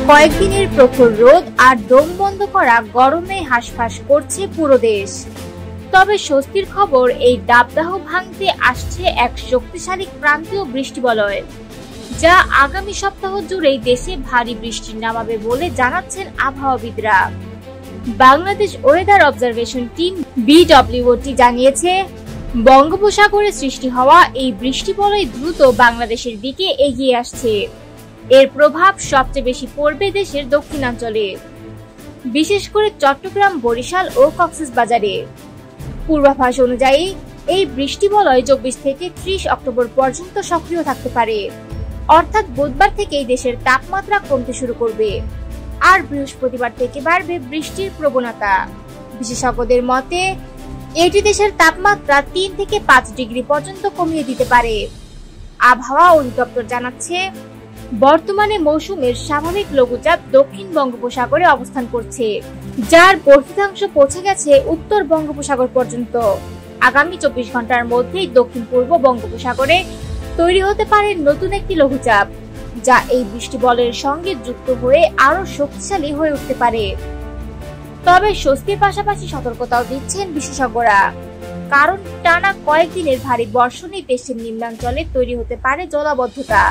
কয়েকদিনের প্রখর রোদ আর দম বন্ধ করা গরমে হাঁসফাঁস করছে পুরো দেশ। তবে স্বস্তির খবর, এই দাবদাহ ভাঙতে আসছে এক শক্তিশালী ক্রান্তীয় বৃষ্টিবলয়, যা আগামী সপ্তাহ জুড়েই দেশে ভারী বৃষ্টি নামাবে বলে জানাচ্ছেন আবহাওয়াবিদরা। Bangladesh weather observation team BWOT জানিয়েছে, বঙ্গোপসাগরে সৃষ্টি হওয়া এই বৃষ্টিবলয় দ্রুত বাংলাদেশের দিকে এগিয়ে আসছে। এর প্রভাব সবচেয়ে বেশি পড়বে দেশের দক্ষিণাঞ্চলে, বিশেষ করে চট্টগ্রাম, বরিশাল ও কক্সবাজারে। পূর্বাভাস অনুযায়ী এই বৃষ্টিবলয় 24 থেকে 30 অক্টোবর পর্যন্ত সক্রিয় থাকতে পারে, অর্থাৎ বুধবার থেকেই দেশের তাপমাত্রা কমতে শুরু করবে আর বৃহস্পতিবার থেকে বাড়বে বৃষ্টির প্রবণতা। বিশেষজ্ঞদের মতে এটি দেশের তাপমাত্রা 3 থেকে 5 ডিগ্রি পর্যন্ত কমিয়ে দিতে পারে। আবহাওয়া অধিদপ্তর জানাচ্ছে, বর্তমানে মৌসুমের স্বাভাবিক লঘুচাপ দক্ষিণ বঙ্গোপসাগরে অবস্থান করছে, যার বর্ধিতাংশ পৌঁছে গেছে উত্তর বঙ্গোপসাগর পর্যন্ত। আগামী 24 ঘন্টার মধ্যেই দক্ষিণ পূর্ব বঙ্গোপসাগরে তৈরি হতে পারে নতুন একটি লঘুচাপ, যা এই বৃষ্টিবলয়ের সঙ্গে যুক্ত হয়ে আরো শক্তিশালী হয়ে উঠতে পারে। তবে স্বস্তির পাশাপাশি সতর্কতাও দিচ্ছেন বিশেষজ্ঞরা, কারণ টানা কয়েকদিনের ভারী বর্ষণে দেশের নিম্নাঞ্চলে তৈরি হতে পারে জলাবদ্ধতা।